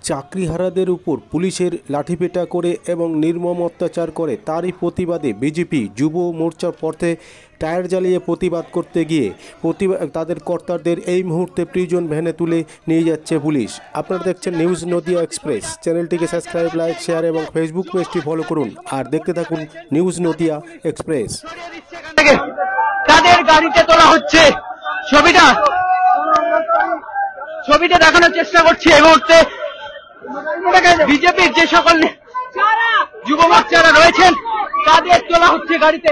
চাকরিহারাদের উপর পুলিশের লাঠিপেটা করে এবং নির্মম অত্যাচার করে তারই প্রতিবাদে বিজেপি যুব মোর্চার পথে টায়ার জ্বালিয়ে প্রতিবাদ করতে গিয়ে তাদের কর্তাদের এই মুহূর্তে প্রিজন ভ্যানে তুলে নিয়ে যাচ্ছে পুলিশ। আপনারা দেখছেন নিউজ নদিয়া এক্সপ্রেস। চ্যানেলটিকে সাবস্ক্রাইব, লাইক, শেয়ার এবং ফেসবুক পেজটি ফলো করুন আর দেখতে থাকুন নিউজ নদিয়া এক্সপ্রেস। তাদের গাড়িতে তোলা হচ্ছে ছবিটা দেখানোর চেষ্টা করছি এই মুহূর্তে। বিজেপির যে সকল যুব মোর্চারা রয়েছেন তাদের তোলা হচ্ছে গাড়িতে।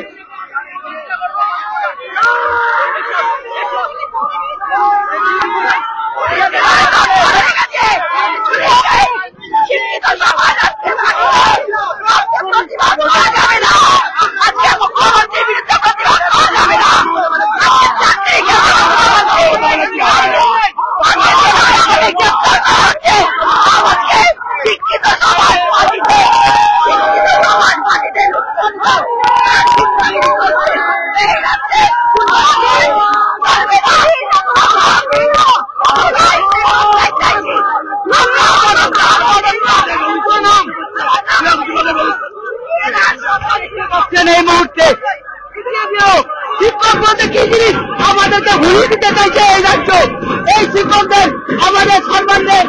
এই মুহূর্তে শিক্ষক বলতে কি জিনিস আমাদেরকে ভুলিয়ে দিতে চাইছে এই রাজ্য। এই শিক্ষকদের আমাদের সম্মানের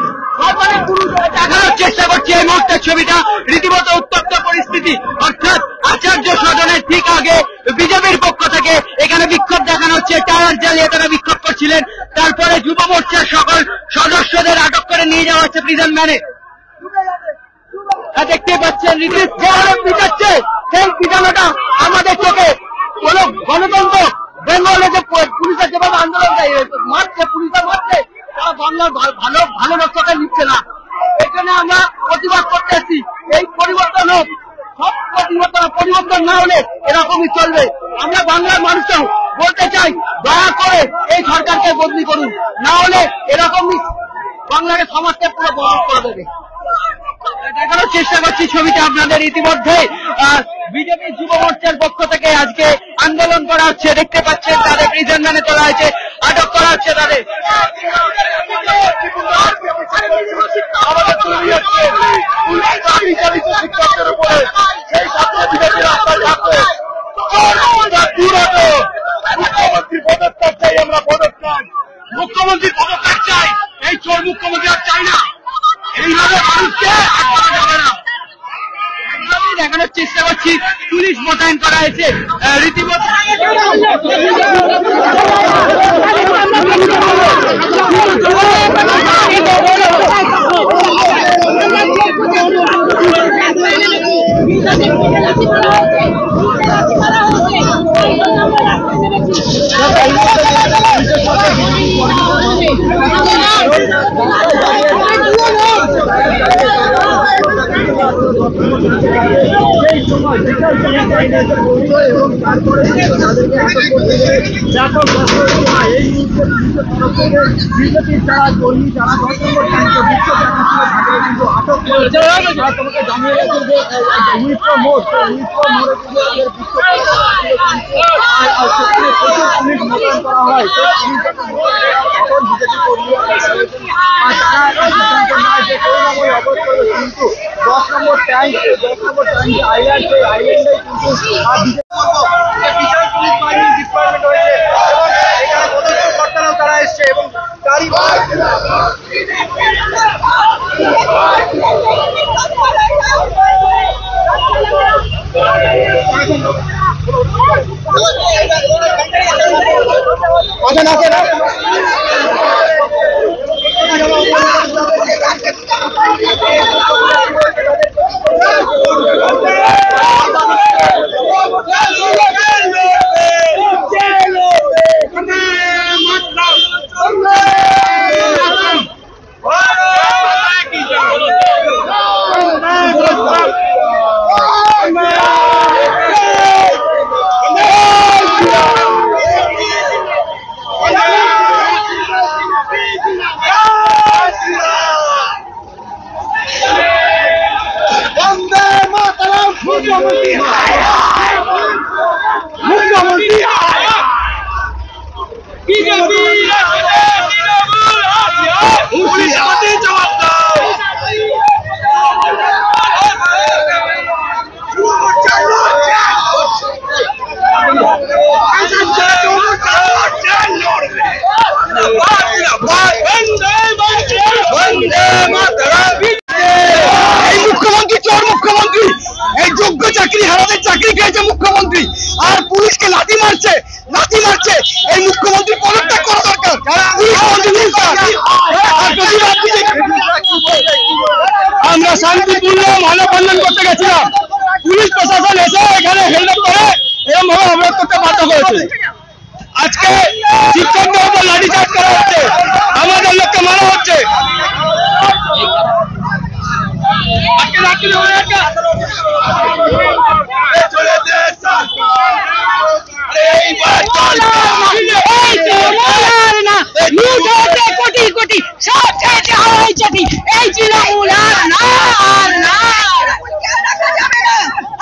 দেখানোর চেষ্টা করছে এই মুহূর্তের ছবিটা। রীতিমতো উত্তপ্ত পরিস্থিতি, অর্থাৎ আচার্য সদনের ঠিক আগে বিজেপির পক্ষ থেকে এখানে বিক্ষোভ দেখানো হচ্ছে। টায়ার জ্বালিয়ে তারা বিক্ষোভ করছিলেন। তারপরে যুব মোর্চার সকল সদস্যদের আটক করে নিয়ে যাওয়া হচ্ছে প্রিজন ভ্যানে। দেখতে পাচ্ছেন নীতিশ যে হারে পিটাচ্ছে, সেই পিটানোটা আমাদের চোখে কোন গণতন্ত্র বেঙ্গলে যে পুলিশের যেভাবে আন্দোলন মারছে, পুলিশরা মারছে, তারা বাংলার ভালো রক্ষাটা নিচ্ছে না। এখানে আমরা প্রতিবাদ করতে এসেছি। এই পরিবর্তন হোক, সব পরিবর্তন না হলে এরকমই চলবে। আমরা বাংলার মানুষও বলতে চাই, দয়া করে এই সরকারকে বদলি করুন, না হলে এরকমই বাংলাকে সমাজকে পুরো বন্ধ করে দেবে। দেখানোর চেষ্টা করছি ছবিটা আপনাদের। ইতিমধ্যে বিজেপি যুব মোর্চার পক্ষ থেকে আজকে আন্দোলন করা হচ্ছে। দেখতে পাচ্ছেন তাদের প্রিজন ভ্যানে তোলা হয়েছে, আটক করা হচ্ছে তাদের। মুখ্যমন্ত্রী পদত্যাগ চাই, এই চোর মুখ্যমন্ত্রী আর চাই না। এইভাবে মানুষকে দেখানোর চেষ্টা করছি। পুলিশ মোতায়েন করা হয়েছে রীতিমতো। এবং তারপরে তাদেরকে আটক করতে গেলে ব্যাপক বিজেপির যারা কর্মী, যারা বিক্ষোভ দেখাচ্ছিল তাদের কিন্তু আটক করেছে। তোমাকে জানিয়ে রাখি যে উইপ্রো মোড়, উইপ্রো মোড়ে কিন্তু তাদের বিক্ষোভ সেখানে প্রচুর পুলিশ মোতায়েন করা হয়। তখন বিজেপি কর্মী তারা সিদ্ধান্ত নেয় যে করুণাময়ী অবরোধ করবে, কিন্তু 10 নম্বর ট্যাঙ্ক যে আইল্যান্ড, সেই আইল্যান্ডে কিন্তু বিশাল পুলিশ বাহিনী ডিপ্লয়মেন্ট হয়েছে এবং এখানে পদস্থ কর্তারাও তারা এসছে এবং গাড়ি মারছে, লাঠি মারছে। এই মুখ্যমন্ত্রী পদত্যাগ করা দরকার। আমরা শান্তিপূর্ণ মানববন্ধন করতে গেছিলাম, পুলিশ প্রশাসন এসে এখানে হেলমেট করে এরকম ভাবে অবরোধ করতে বাধ্য করেছে। আজকে শিক্ষকদের উপর লাঠিচার্জ করা হচ্ছে, আমাদের লোককে মারা হচ্ছে। কোটি কোটি সব ছেড়ে হাওয়াই চাটি এই তৃণমূল আর না আর না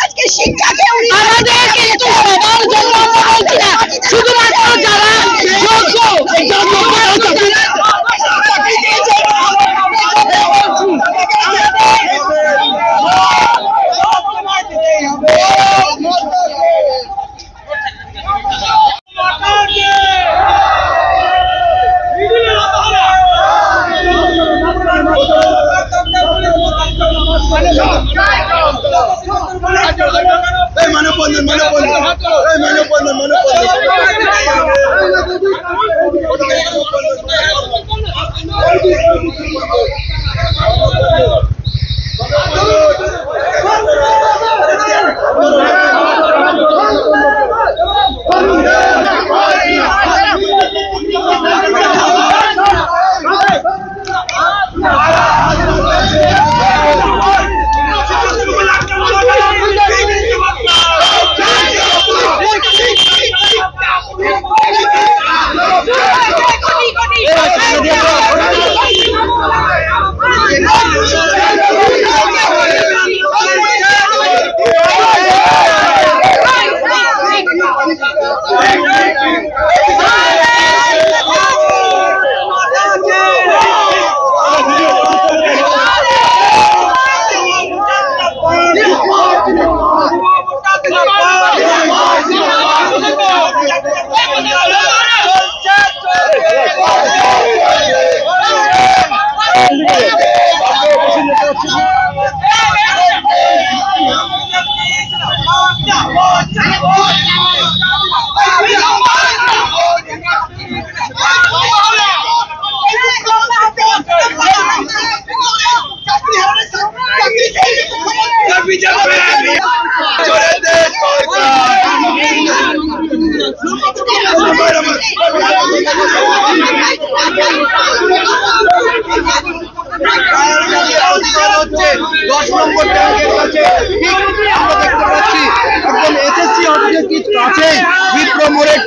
আজকে শিক্ষাকে আমাদের কিন্তু সবার জন্য আমরা বলছি না, শুধুমাত্র যারা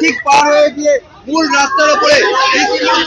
ঠিক পার হয়ে গিয়ে মূল রাস্তার উপরে